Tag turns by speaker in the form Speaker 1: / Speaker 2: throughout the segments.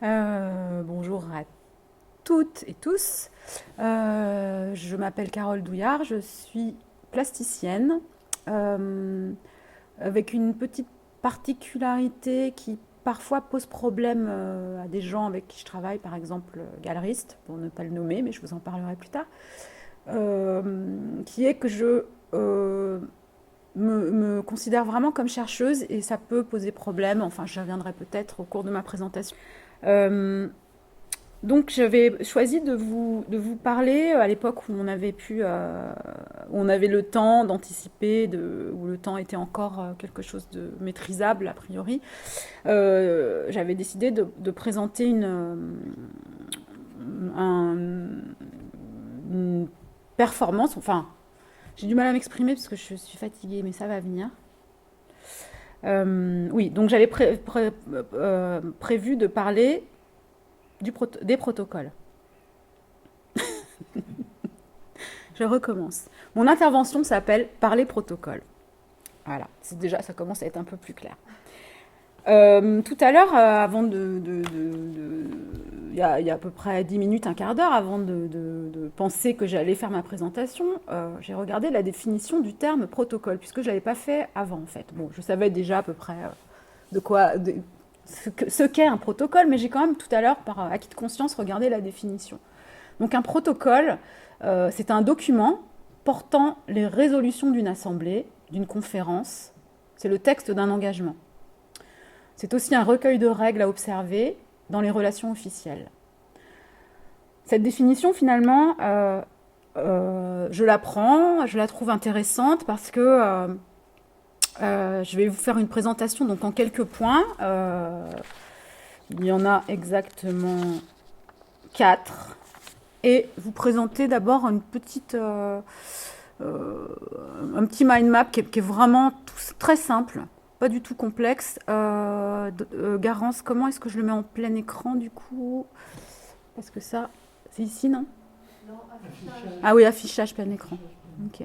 Speaker 1: Bonjour à toutes et tous. Je m'appelle Carole Douillard, je suis plasticienne avec une petite particularité qui parfois pose problème à des gens avec qui je travaille, par exemple galeriste, pour ne pas le nommer, mais je vous en parlerai plus tard, qui est que je me considère vraiment comme chercheuse et ça peut poser problème, enfin j'y reviendrai peut-être au cours de ma présentation. Euh, donc j'avais choisi de vous parler à l'époque où on avait où on avait le temps d'anticiper, où le temps était encore quelque chose de maîtrisable a priori. J'avais décidé de présenter une performance, enfin j'ai du mal à m'exprimer parce que je suis fatiguée, mais ça va venir. Oui, donc j'avais prévu de parler des protocoles. Je recommence. Mon intervention s'appelle Parler protocole. Voilà, c'est déjà, ça commence à être un peu plus clair. Tout à l'heure, avant il y a à peu près 10 minutes, un quart d'heure, avant de penser que j'allais faire ma présentation, j'ai regardé la définition du terme protocole, puisque je ne l'avais pas fait avant, en fait. Bon, je savais déjà à peu près de quoi, ce qu'est un protocole, mais j'ai quand même tout à l'heure, par acquis de conscience, regardé la définition. Donc un protocole, c'est un document portant les résolutions d'une assemblée, d'une conférence. C'est le texte d'un engagement. C'est aussi un recueil de règles à observer dans les relations officielles. Cette définition, finalement, je la prends, je la trouve intéressante parce que je vais vous faire une présentation donc en quelques points. Il y en a exactement 4. Et vous présenter d'abord un petit mind map qui est vraiment très simple, pas du tout complexe. Garance, comment est-ce que je le mets en plein écran du coup? Parce que ça, c'est ici, non?
Speaker 2: Non, affichage.
Speaker 1: Ah oui, affichage plein écran. Ok.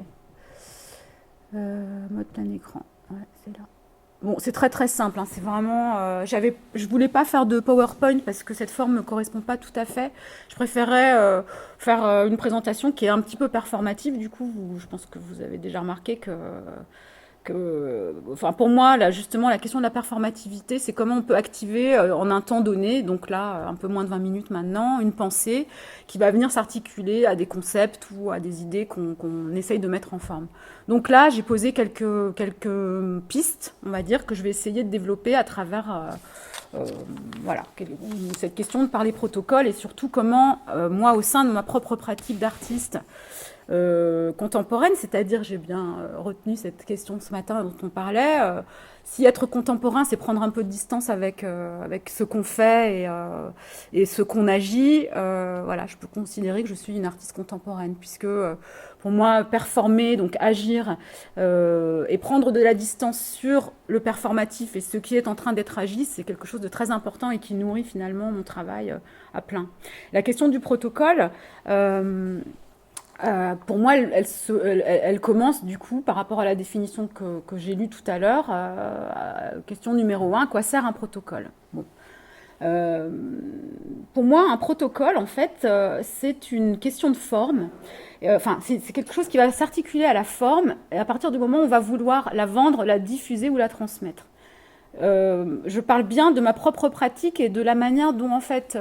Speaker 1: Mode plein écran. Ouais, c'est là. Bon, c'est très très simple, hein. C'est vraiment. Je voulais pas faire de PowerPoint parce que cette forme ne me correspond pas tout à fait. Je préférais faire une présentation qui est un petit peu performative. Du coup, je pense que vous avez déjà remarqué enfin, pour moi, là, justement, la question de la performativité, c'est comment on peut activer en un temps donné, donc là, un peu moins de 20 minutes maintenant, une pensée qui va venir s'articuler à des concepts ou à des idées qu'on essaye de mettre en forme. Donc là, j'ai posé quelques pistes, on va dire, que je vais essayer de développer à travers voilà, cette question de parler protocole et surtout comment, moi, au sein de ma propre pratique d'artiste, contemporaine, c'est-à-dire, j'ai bien retenu cette question ce matin dont on parlait, si être contemporain, c'est prendre un peu de distance avec ce qu'on fait et ce qu'on agit, voilà, je peux considérer que je suis une artiste contemporaine, puisque pour moi, performer, donc agir, et prendre de la distance sur le performatif et ce qui est en train d'être agi, c'est quelque chose de très important et qui nourrit finalement mon travail à plein. La question du protocole, pour moi, elle commence du coup par rapport à la définition que j'ai lue tout à l'heure. Question numéro un, à quoi sert un protocole? Bon. Euh, pour moi, un protocole, en fait, c'est une question de forme. Enfin, c'est quelque chose qui va s'articuler à la forme et à partir du moment où on va vouloir la vendre, la diffuser ou la transmettre. Je parle bien de ma propre pratique et de la manière dont, en fait,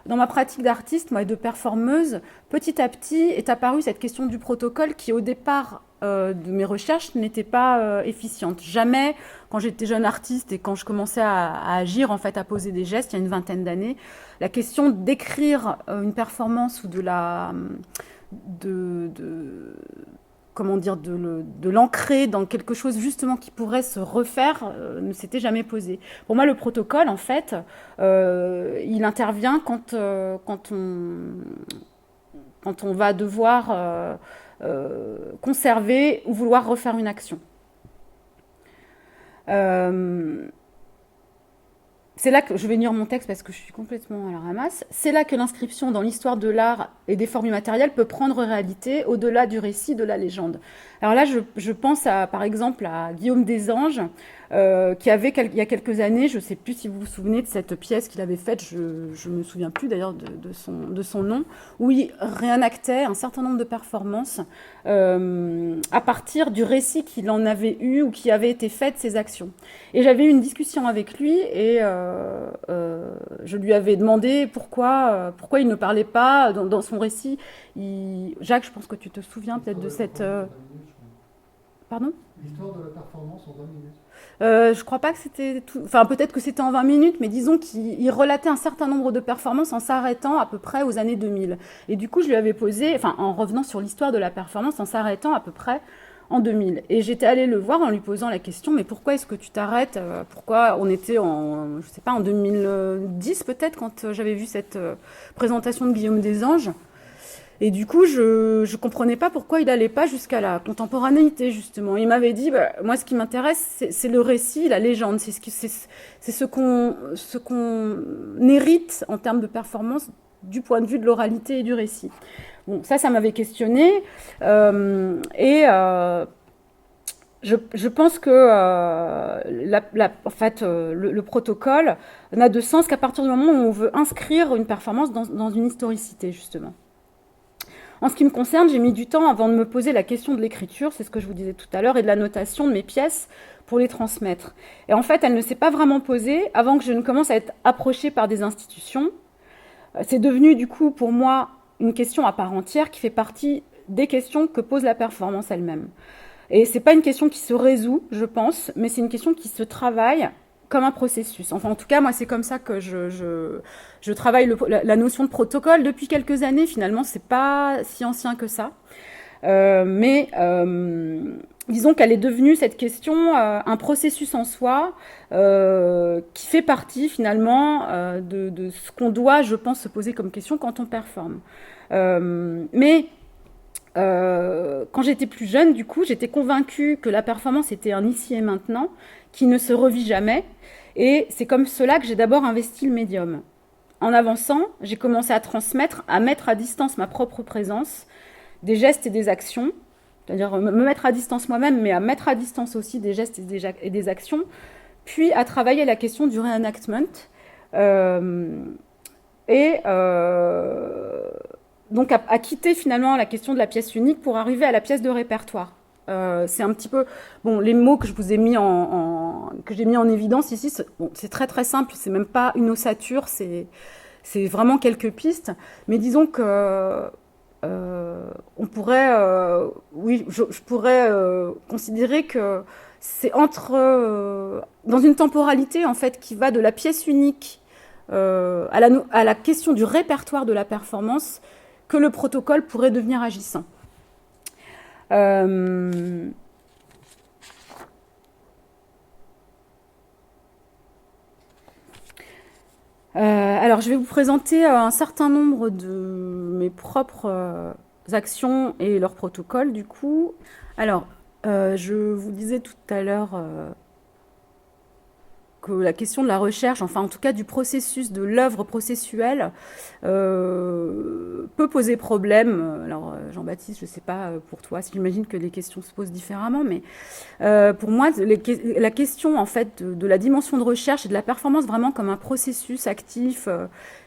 Speaker 1: dans ma pratique d'artiste, moi, et de performeuse, petit à petit est apparue cette question du protocole qui, au départ de mes recherches, n'était pas efficiente. Jamais, quand j'étais jeune artiste et quand je commençais à agir, en fait, à poser des gestes, il y a une vingtaine d'années, la question d'écrire une performance ou de comment dire, de l'ancrer dans quelque chose justement qui pourrait se refaire ne s'était jamais posé. Pour moi, le protocole, en fait, il intervient quand on va devoir conserver ou vouloir refaire une action. Euh, c'est là que je vais lire mon texte parce que je suis complètement à la ramasse. C'est là que l'inscription dans l'histoire de l'art et des formes immatérielles peut prendre réalité au-delà du récit de la légende. Alors là, je pense par exemple à Guillaume Desanges, qui avait, il y a quelques années, je ne sais plus si vous vous souvenez de cette pièce qu'il avait faite, je ne me souviens plus d'ailleurs de son nom, où il réenactait un certain nombre de performances à partir du récit qu'il en avait eu ou qui avait été fait de ses actions. Et j'avais eu une discussion avec lui et je lui avais demandé pourquoi il ne parlait pas dans son récit. Jacques, je pense que tu te souviens peut-être de cette... Pardon ?
Speaker 3: L'histoire de la performance en 20 minutes.
Speaker 1: Je crois pas que c'était tout... Enfin, peut-être que c'était en 20 minutes, mais disons qu'il relatait un certain nombre de performances en s'arrêtant à peu près aux années 2000. Et du coup, je lui avais posé, enfin, en revenant sur l'histoire de la performance, en s'arrêtant à peu près en 2000. Et j'étais allée le voir en lui posant la question, mais pourquoi est-ce que tu t'arrêtes ? Pourquoi on était en, je sais pas, en 2010 peut-être, quand j'avais vu cette présentation de Guillaume Desanges. Et du coup, je ne comprenais pas pourquoi il n'allait pas jusqu'à la contemporanéité, justement. Il m'avait dit, bah, moi, ce qui m'intéresse, c'est le récit, la légende. C'est ce qu'on hérite en termes de performance du point de vue de l'oralité et du récit. Bon, ça m'avait questionné. Je pense que en fait, le protocole n'a de sens qu'à partir du moment où on veut inscrire une performance dans une historicité, justement. En ce qui me concerne, j'ai mis du temps avant de me poser la question de l'écriture, c'est ce que je vous disais tout à l'heure, et de la notation de mes pièces pour les transmettre. Et en fait, elle ne s'est pas vraiment posée avant que je ne commence à être approchée par des institutions. C'est devenu, du coup, pour moi, une question à part entière qui fait partie des questions que pose la performance elle-même. Et c'est pas une question qui se résout, je pense, mais c'est une question qui se travaille comme un processus. Enfin, en tout cas, moi, c'est comme ça que je travaille la notion de protocole depuis quelques années. Finalement, c'est pas si ancien que ça. Mais disons qu'elle est devenue, cette question, un processus en soi qui fait partie, finalement, de ce qu'on doit, je pense, se poser comme question quand on performe. Mais quand j'étais plus jeune, du coup, j'étais convaincue que la performance était un ici et maintenant, qui ne se revit jamais. Et c'est comme cela que j'ai d'abord investi le médium. En avançant, j'ai commencé à transmettre, à mettre à distance ma propre présence, des gestes et des actions, c'est-à-dire me mettre à distance moi-même, mais à mettre à distance aussi des gestes et des actions, puis à travailler la question du reenactment. Donc à quitter finalement la question de la pièce unique pour arriver à la pièce de répertoire. C'est un petit peu bon, les mots que je vous ai mis que j'ai mis en évidence ici. C'est très très simple. C'est même pas une ossature. C'est vraiment quelques pistes. Mais disons que on pourrait, oui, je pourrais considérer que c'est dans une temporalité en fait qui va de la pièce unique à la question du répertoire de la performance que le protocole pourrait devenir agissant. Alors, je vais vous présenter un certain nombre de mes propres actions et leurs protocoles, du coup. Alors, je vous disais tout à l'heure que la question de la recherche, enfin en tout cas du processus, de l'œuvre processuelle, peut poser problème. Alors Jean-Baptiste, je ne sais pas pour toi, j'imagine que les questions se posent différemment, mais pour moi, la question en fait de la dimension de recherche et de la performance vraiment comme un processus actif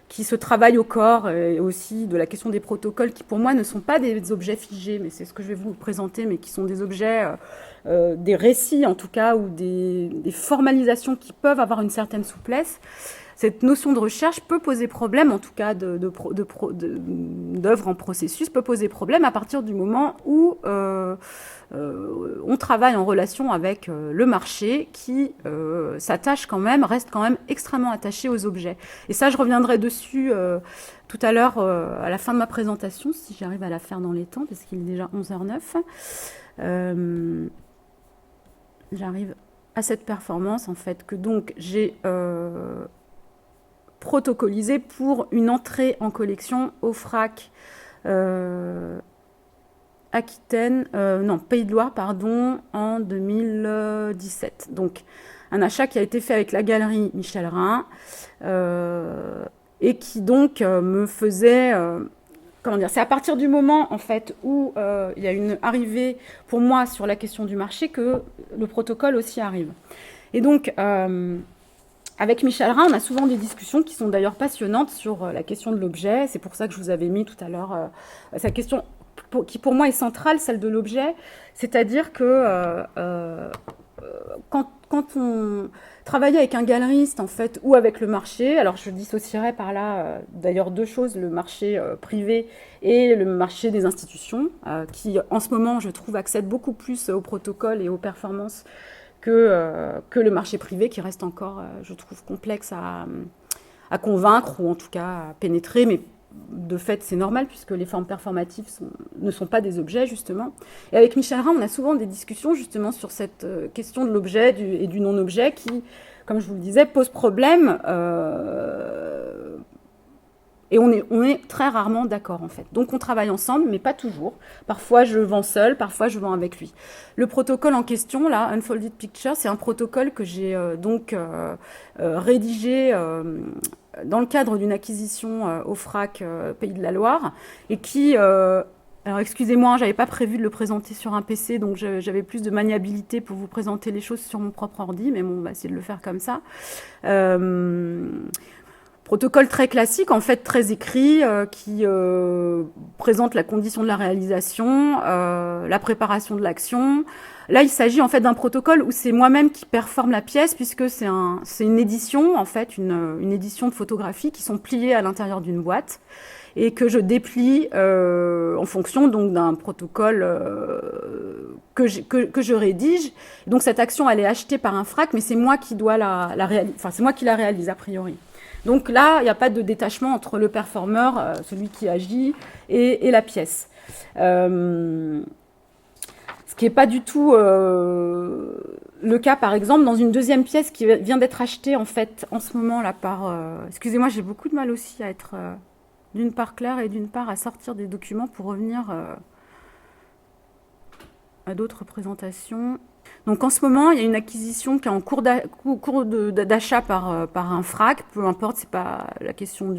Speaker 1: qui se travaille au corps, et aussi de la question des protocoles qui pour moi ne sont pas des objets figés, mais c'est ce que je vais vous présenter, mais qui sont des objets, des récits en tout cas, ou des formalisations qui peuvent avoir une certaine souplesse. Cette notion de recherche peut poser problème, en tout cas d'œuvre en processus, peut poser problème à partir du moment où on travaille en relation avec le marché qui s'attache quand même, reste quand même extrêmement attaché aux objets. Et ça, je reviendrai dessus tout à l'heure à la fin de ma présentation, si j'arrive à la faire dans les temps, parce qu'il est déjà 11h09. J'arrive à cette performance, en fait, que donc j'ai protocolisé pour une entrée en collection au FRAC à Aquitaine, non, Pays de Loire, pardon, en 2017. Donc, un achat qui a été fait avec la galerie Michel Rhin et qui donc me faisait... comment dire, c'est à partir du moment en fait où il y a une arrivée pour moi sur la question du marché que le protocole aussi arrive. Et donc avec Michel Rhin, on a souvent des discussions qui sont d'ailleurs passionnantes sur la question de l'objet. C'est pour ça que je vous avais mis tout à l'heure cette question qui pour moi est centrale, celle de l'objet. C'est-à-dire que quand on travaillait avec un galeriste en fait ou avec le marché, alors je dissocierais par là d'ailleurs deux choses, le marché privé et le marché des institutions qui en ce moment je trouve accèdent beaucoup plus au protocole et aux performances que le marché privé qui reste encore je trouve complexe à convaincre ou en tout cas à pénétrer, mais de fait, c'est normal puisque les formes performatives ne sont pas des objets, justement. Et avec Michel Rhin, on a souvent des discussions, justement, sur cette question de l'objet et du non-objet qui, comme je vous le disais, pose problème. Et on est très rarement d'accord, en fait. Donc, on travaille ensemble, mais pas toujours. Parfois, je vends seul, parfois, je vends avec lui. Le protocole en question, là, Unfolded Picture, c'est un protocole que j'ai rédigé dans le cadre d'une acquisition au FRAC Pays de la Loire, et qui, alors excusez-moi, j'avais pas prévu de le présenter sur un PC, donc j'avais plus de maniabilité pour vous présenter les choses sur mon propre ordi, mais bon, on va essayer de le faire comme ça. Protocole très classique, en fait très écrit, qui présente la condition de la réalisation, la préparation de l'action. Là, il s'agit en fait d'un protocole où c'est moi-même qui performe la pièce, puisque c'est une édition, en fait, une édition de photographie qui sont pliées à l'intérieur d'une boîte et que je déplie en fonction donc d'un protocole que je rédige. Donc cette action, elle est achetée par un FRAC, mais c'est moi qui dois la réaliser. Enfin, c'est moi qui la réalise a priori. Donc là, il n'y a pas de détachement entre le performeur, celui qui agit, et la pièce. Ce qui n'est pas du tout le cas, par exemple, dans une deuxième pièce qui vient d'être achetée, en fait, en ce moment, là, par... excusez-moi, j'ai beaucoup de mal aussi à être d'une part claire et d'une part à sortir des documents pour revenir à d'autres présentations. Donc en ce moment, il y a une acquisition qui est en cours d'achat par un FRAC, peu importe, c'est pas la question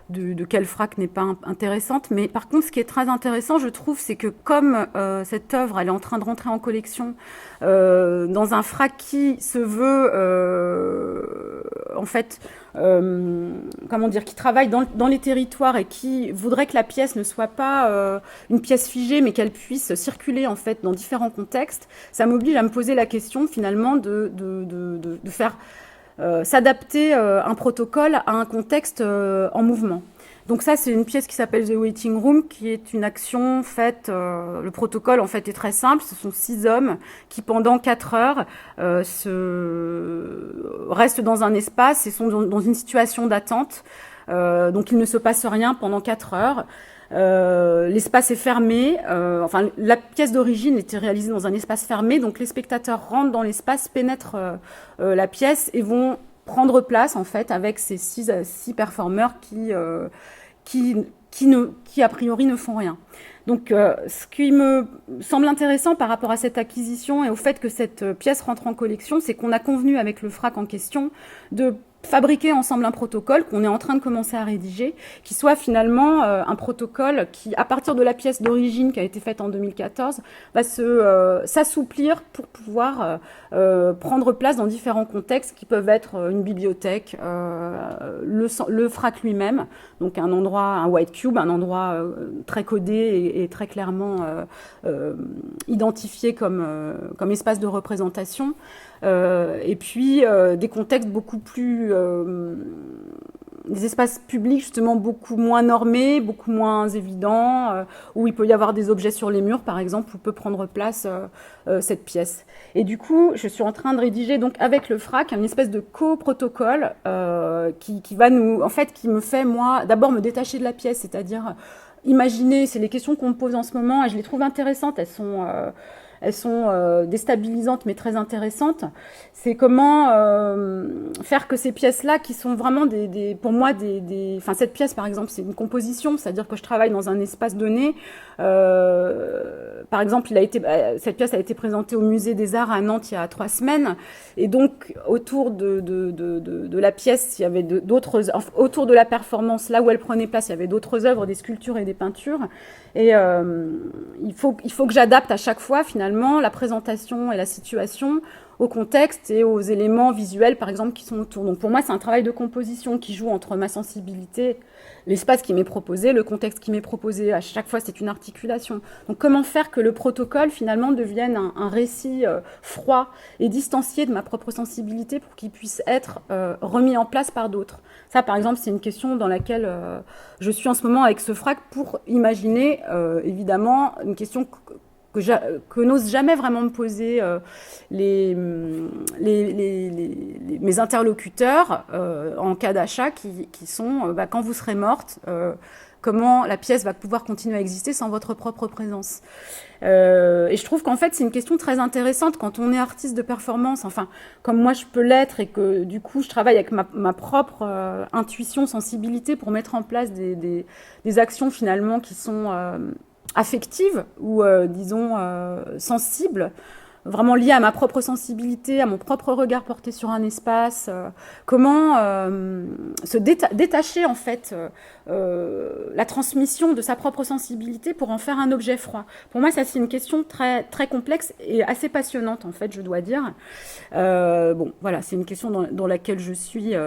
Speaker 1: de quel FRAC n'est pas intéressante, mais par contre, ce qui est très intéressant, je trouve, c'est que comme cette œuvre, elle est en train de rentrer en collection dans un FRAC qui se veut, en fait, comment dire, qui travaille dans les territoires et qui voudrait que la pièce ne soit pas une pièce figée, mais qu'elle puisse circuler en fait dans différents contextes, ça m'oblige à me poser la question finalement de faire s'adapter un protocole à un contexte en mouvement. Donc ça, c'est une pièce qui s'appelle The Waiting Room, qui est une action faite, le protocole en fait est très simple, ce sont 6 hommes qui pendant 4 heures restent dans un espace et sont dans une situation d'attente, donc il ne se passe rien pendant 4 heures. L'espace est fermé, enfin la pièce d'origine était réalisée dans un espace fermé, donc les spectateurs rentrent dans l'espace, pénètrent la pièce et vont prendre place en fait avec ces 6 performeurs qui a priori ne font rien. Donc ce qui me semble intéressant par rapport à cette acquisition et au fait que cette pièce rentre en collection, c'est qu'on a convenu avec le FRAC en question de fabriquer ensemble un protocole qu'on est en train de commencer à rédiger, qui soit finalement un protocole qui, à partir de la pièce d'origine qui a été faite en 2014, va s'assouplir pour pouvoir prendre place dans différents contextes qui peuvent être une bibliothèque, le FRAC lui-même, donc un endroit, un white cube, un endroit très codé et très clairement identifié comme espace de représentation. Et puis des contextes beaucoup plus... des espaces publics justement beaucoup moins normés, beaucoup moins évidents, où il peut y avoir des objets sur les murs par exemple, où peut prendre place cette pièce. Et du coup, je suis en train de rédiger donc avec le FRAC une espèce de co-protocole qui va nous... En fait, qui me fait moi d'abord me détacher de la pièce, c'est-à-dire imaginer, c'est les questions qu'on me pose en ce moment et je les trouve intéressantes, elles sont... elles sont déstabilisantes mais très intéressantes. C'est comment faire que ces pièces-là, qui sont vraiment pour moi enfin cette pièce par exemple, c'est une composition, c'est-à-dire que je travaille dans un espace donné. Par exemple, cette pièce a été présentée au Musée des Arts à Nantes il y a 3 semaines, et donc autour de la pièce, il y avait autour de la performance, là où elle prenait place, il y avait d'autres œuvres, des sculptures et des peintures. Et il faut que j'adapte à chaque fois finalement la présentation et la situation au contexte et aux éléments visuels par exemple qui sont autour. Donc pour moi c'est un travail de composition qui joue entre ma sensibilité, l'espace qui m'est proposé, le contexte qui m'est proposé. À chaque fois c'est une articulation. Donc comment faire que le protocole finalement devienne un récit froid et distancié de ma propre sensibilité pour qu'il puisse être remis en place par d'autres. Ça par exemple c'est une question dans laquelle je suis en ce moment avec ce FRAC pour imaginer évidemment une question que n'osent jamais vraiment me poser mes interlocuteurs en cas d'achat qui sont quand vous serez morte, comment la pièce va pouvoir continuer à exister sans votre propre présence. Et je trouve qu'en fait c'est une question très intéressante quand on est artiste de performance, enfin comme moi je peux l'être, et que du coup je travaille avec ma propre intuition, sensibilité pour mettre en place des actions finalement qui sont affective ou disons sensible, vraiment liée à ma propre sensibilité, à mon propre regard porté sur un espace, comment se détacher en fait la transmission de sa propre sensibilité pour en faire un objet froid. Pour moi ça c'est une question très, très complexe et assez passionnante en fait, je dois dire. Bon voilà, c'est une question dans laquelle je suis en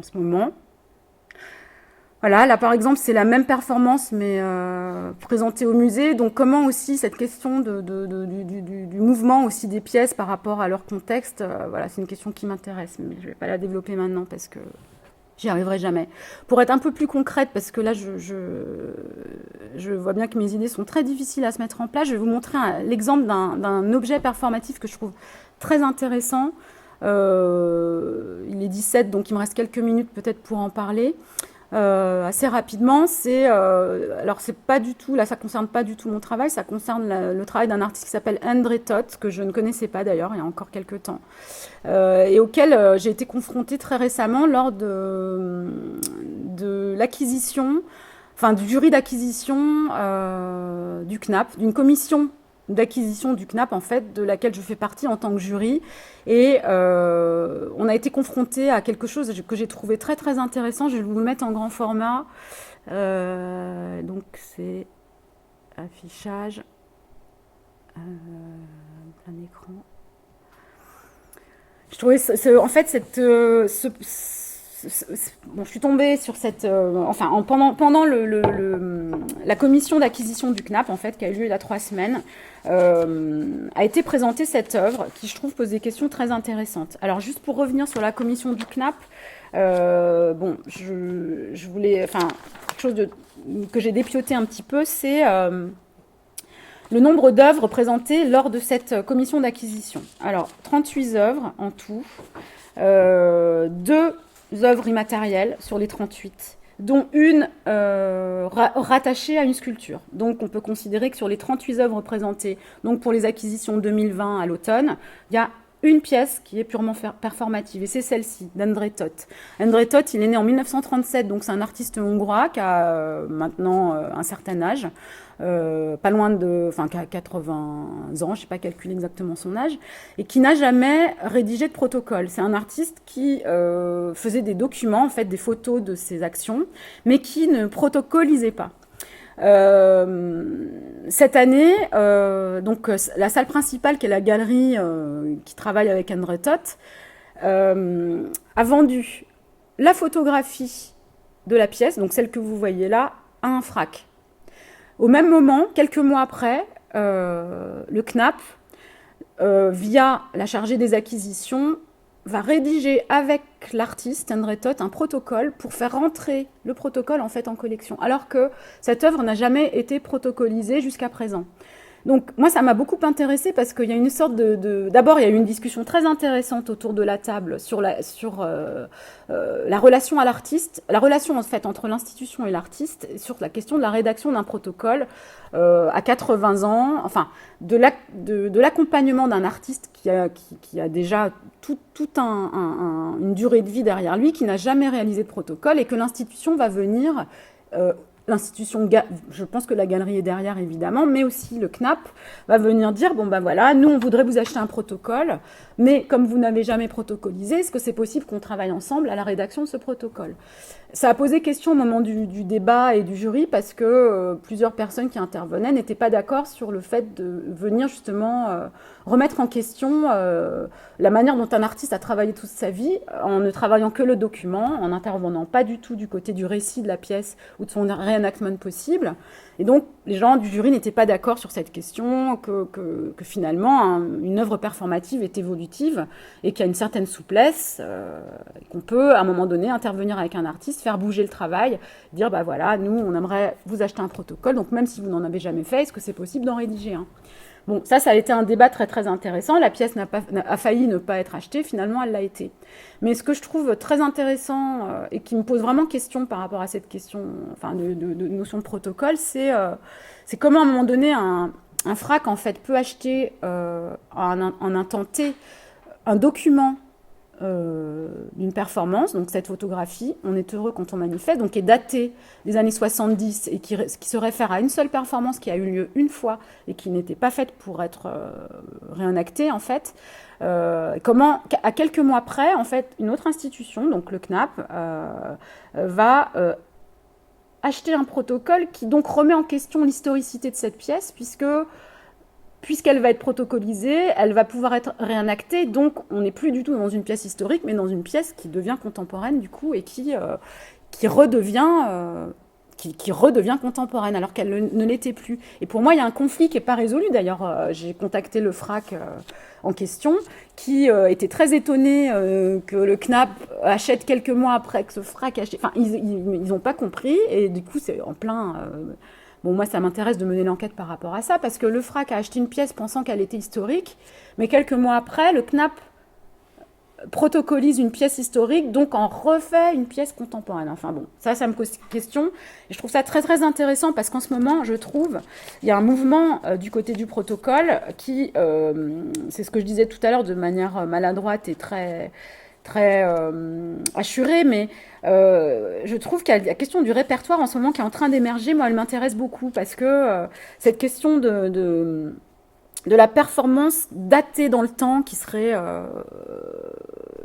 Speaker 1: ce moment. Voilà, là par exemple c'est la même performance mais présentée au musée. Donc comment aussi cette question du mouvement aussi des pièces par rapport à leur contexte, voilà, c'est une question qui m'intéresse, mais je ne vais pas la développer maintenant parce que j'y arriverai jamais. Pour être un peu plus concrète, parce que là je vois bien que mes idées sont très difficiles à se mettre en place, je vais vous montrer l'exemple d'un objet performatif que je trouve très intéressant. Il est 17, donc il me reste quelques minutes peut-être pour en parler. Assez rapidement, alors c'est pas du tout, là ça concerne pas du tout mon travail, ça concerne le travail d'un artiste qui s'appelle André Toth, que je ne connaissais pas d'ailleurs il y a encore quelques temps, et auquel j'ai été confrontée très récemment lors de l'acquisition, enfin du jury d'acquisition du CNAP, d'une commission d'acquisition du CNAP, en fait, de laquelle je fais partie en tant que jury. Et on a été confronté à quelque chose que j'ai trouvé très très intéressant. Je vais vous le mettre en grand format. Donc c'est affichage, plein écran. Je trouvais en fait bon, je suis tombée sur cette, pendant la commission d'acquisition du CNAP, en fait, qui a eu lieu il y a 3 semaines, a été présentée cette œuvre qui, je trouve, pose des questions très intéressantes. Alors, juste pour revenir sur la commission du CNAP, bon, je voulais, quelque chose que j'ai dépioté un petit peu, c'est le nombre d'œuvres présentées lors de cette commission d'acquisition. Alors, 38 œuvres en tout, 2 œuvres immatérielles sur les 38, dont une rattachée à une sculpture. Donc on peut considérer que sur les 38 œuvres présentées, donc pour les acquisitions 2020 à l'automne, il y a une pièce qui est purement performative, et c'est celle-ci, d'André Toth. André Toth, il est né en 1937, donc c'est un artiste hongrois qui a maintenant un certain âge, pas loin qui a 80 ans, je sais pas calculer exactement son âge, et qui n'a jamais rédigé de protocole. C'est un artiste qui faisait des documents, en fait, des photos de ses actions, mais qui ne protocolisait pas. Cette année, donc la salle principale, qui est la galerie qui travaille avec André Toth, a vendu la photographie de la pièce, donc celle que vous voyez là, à un FRAC. Au même moment, quelques mois après, le CNAP, via la chargée des acquisitions, va rédiger avec l'artiste André Toth un protocole pour faire rentrer le protocole en fait en collection, alors que cette œuvre n'a jamais été protocolisée jusqu'à présent. Donc moi, ça m'a beaucoup intéressée parce qu'il y a une sorte D'abord, il y a eu une discussion très intéressante autour de la table sur la relation à l'artiste, la relation en fait entre l'institution et l'artiste, et sur la question de la rédaction d'un protocole à 80 ans, enfin de l'accompagnement d'un artiste qui a déjà une durée de vie derrière lui, qui n'a jamais réalisé de protocole et que l'institution va venir... l'institution, je pense que la galerie est derrière évidemment, mais aussi le CNAP va venir dire, bon ben voilà, nous on voudrait vous acheter un protocole, mais comme vous n'avez jamais protocolisé, est-ce que c'est possible qu'on travaille ensemble à la rédaction de ce protocole ? Ça a posé question au moment du débat et du jury parce que plusieurs personnes qui intervenaient n'étaient pas d'accord sur le fait de venir justement remettre en question la manière dont un artiste a travaillé toute sa vie en ne travaillant que le document, en n'intervenant pas du tout du côté du récit de la pièce ou de son reenactment possible. Et donc, les gens du jury n'étaient pas d'accord sur cette question, que finalement, une œuvre performative est évolutive et qu'il y a une certaine souplesse, qu'on peut, à un moment donné, intervenir avec un artiste, faire bouger le travail, dire, bah voilà, nous, on aimerait vous acheter un protocole, donc même si vous n'en avez jamais fait, est-ce que c'est possible d'en rédiger un ? Bon, ça a été un débat très très intéressant. La pièce a failli ne pas être achetée, finalement elle l'a été. Mais ce que je trouve très intéressant et qui me pose vraiment question par rapport à cette question, enfin de notion de protocole, c'est comment à un moment donné un FRAC en fait peut acheter en un temps T un document d'une performance, donc cette photographie, on est heureux quand on manifeste, donc qui est datée des années 70 et qui se réfère à une seule performance qui a eu lieu une fois et qui n'était pas faite pour être réenactée en fait. Comment, à quelques mois près, en fait, une autre institution, donc le CNAP, va acheter un protocole qui donc remet en question l'historicité de cette pièce puisqu'elle va être protocolisée, elle va pouvoir être réenactée, donc on n'est plus du tout dans une pièce historique, mais dans une pièce qui devient contemporaine du coup et qui redevient contemporaine alors qu'elle ne l'était plus. Et pour moi, il y a un conflit qui n'est pas résolu. D'ailleurs, j'ai contacté le FRAC en question, qui était très étonné que le CNAP achète quelques mois après que ce FRAC achète. Enfin, ils n'ont pas compris, et du coup, c'est en plein... Bon, moi, ça m'intéresse de mener l'enquête par rapport à ça, parce que le FRAC a acheté une pièce pensant qu'elle était historique, mais quelques mois après, le CNAP protocolise une pièce historique, donc en refait une pièce contemporaine. Enfin bon, ça me pose question. Et je trouve ça très très intéressant, parce qu'en ce moment, je trouve, il y a un mouvement du côté du protocole qui, c'est ce que je disais tout à l'heure de manière maladroite et très assurée, mais je trouve qu'il y a la question du répertoire en ce moment qui est en train d'émerger. Moi, elle m'intéresse beaucoup parce que cette question de la performance datée dans le temps qui serait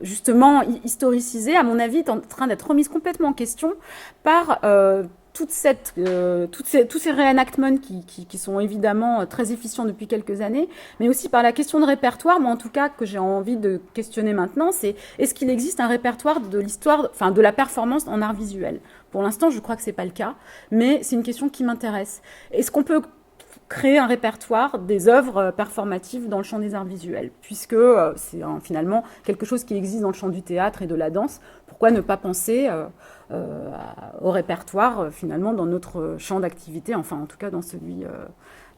Speaker 1: justement historicisée, à mon avis, est en train d'être remise complètement en question par tous ces réenactments qui sont évidemment très efficients depuis quelques années, mais aussi par la question de répertoire, moi en tout cas que j'ai envie de questionner maintenant, c'est est-ce qu'il existe un répertoire de l'histoire, enfin de la performance en art visuel ? Pour l'instant, je crois que c'est pas le cas, mais c'est une question qui m'intéresse. Est-ce qu'on peut créer un répertoire des œuvres performatives dans le champ des arts visuels, puisque c'est finalement quelque chose qui existe dans le champ du théâtre et de la danse. Pourquoi ne pas penser au répertoire finalement dans notre champ d'activité, enfin en tout cas dans celui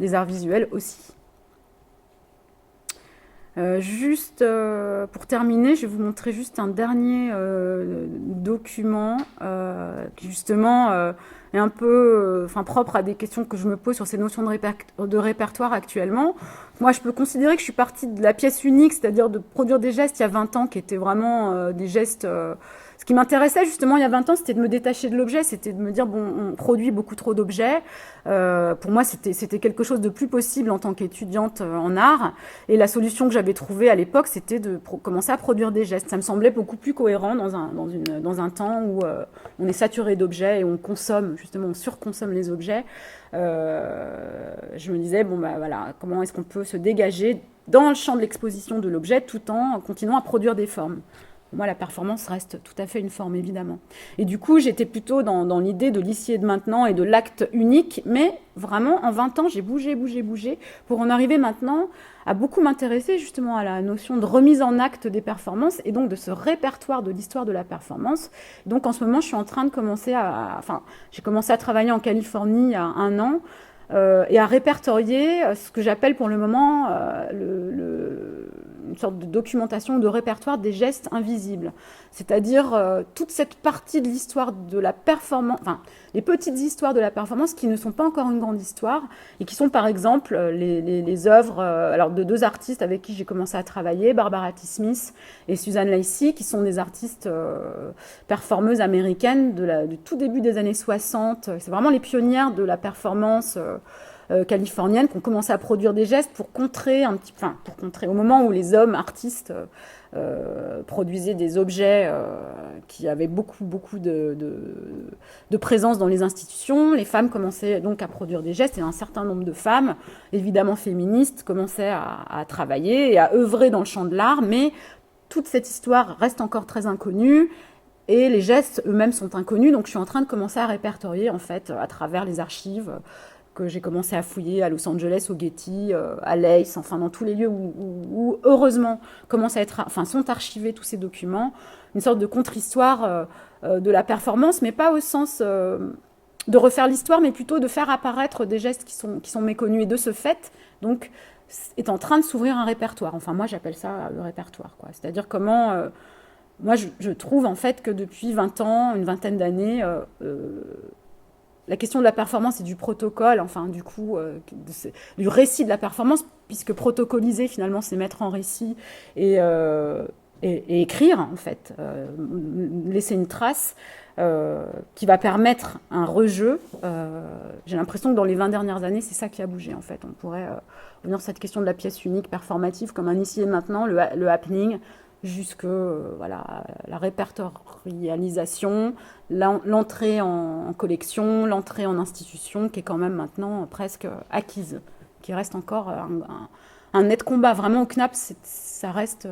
Speaker 1: des arts visuels aussi. Juste pour terminer, je vais vous montrer juste un dernier document qui justement est un peu propre à des questions que je me pose sur ces notions de répertoire actuellement. Moi, je peux considérer que je suis partie de la pièce unique, c'est-à-dire de produire des gestes il y a 20 ans qui étaient vraiment des gestes... Ce qui m'intéressait justement il y a 20 ans, c'était de me détacher de l'objet, c'était de me dire, bon, on produit beaucoup trop d'objets. Pour moi, c'était quelque chose de plus possible en tant qu'étudiante en art. Et la solution que j'avais trouvée à l'époque, c'était de commencer à produire des gestes. Ça me semblait beaucoup plus cohérent dans un temps où on est saturé d'objets et on consomme, justement, on surconsomme les objets. Je me disais, bon, bah voilà, comment est-ce qu'on peut se dégager dans le champ de l'exposition de l'objet tout en continuant à produire des formes. Moi, la performance reste tout à fait une forme, évidemment. Et du coup, j'étais plutôt dans l'idée de l'ici et de maintenant et de l'acte unique, mais vraiment, en 20 ans, j'ai bougé pour en arriver maintenant à beaucoup m'intéresser justement à la notion de remise en acte des performances et donc de ce répertoire de l'histoire de la performance. Donc, en ce moment, je suis en train de commencer j'ai commencé à travailler en Californie il y a 1 an, et à répertorier ce que j'appelle pour le moment une sorte de documentation, de répertoire des gestes invisibles. C'est-à-dire toute cette partie de l'histoire de la performance, enfin, les petites histoires de la performance qui ne sont pas encore une grande histoire et qui sont par exemple les œuvres alors de deux artistes avec qui j'ai commencé à travailler, Barbara T. Smith et Susan Lacy, qui sont des artistes performeuses américaines du tout début des années 60. C'est vraiment les pionnières de la performance californienne qui ont commencé à produire des gestes pour contrer pour contrer au moment où les hommes artistes produisaient des objets qui avaient beaucoup de présence dans les institutions. Les femmes commençaient donc à produire des gestes et un certain nombre de femmes, évidemment féministes, commençaient à travailler et à œuvrer dans le champ de l'art, mais toute cette histoire reste encore très inconnue. Et les gestes eux-mêmes sont inconnus, donc je suis en train de commencer à répertorier en fait à travers les archives que j'ai commencé à fouiller à Los Angeles, au Getty, à Leith, enfin dans tous les lieux où heureusement sont archivés tous ces documents, une sorte de contre-histoire de la performance, mais pas au sens de refaire l'histoire, mais plutôt de faire apparaître des gestes qui sont méconnus. Et de ce fait, donc, est en train de s'ouvrir un répertoire. Enfin, moi, j'appelle ça le répertoire, quoi. C'est-à-dire comment... moi, je trouve en fait que depuis 20 ans, une vingtaine d'années, la question de la performance et du protocole, enfin du coup, du récit de la performance, puisque protocoliser finalement c'est mettre en récit et écrire en fait, laisser une trace qui va permettre un rejeu. J'ai l'impression que dans les 20 dernières années, c'est ça qui a bougé en fait. On pourrait revenir sur cette question de la pièce unique performative comme un ici et maintenant, le happening, jusque voilà, la répertorialisation, l'entrée en collection, l'entrée en institution, qui est quand même maintenant presque acquise, qui reste encore un net combat. Vraiment, au CNAP, ça reste,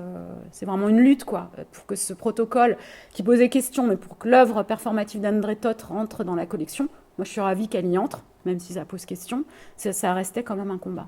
Speaker 1: c'est vraiment une lutte, quoi, pour que ce protocole qui posait question, mais pour que l'œuvre performative d'André Toth rentre dans la collection. Moi, je suis ravie qu'elle y entre, même si ça pose question. Ça restait quand même un combat.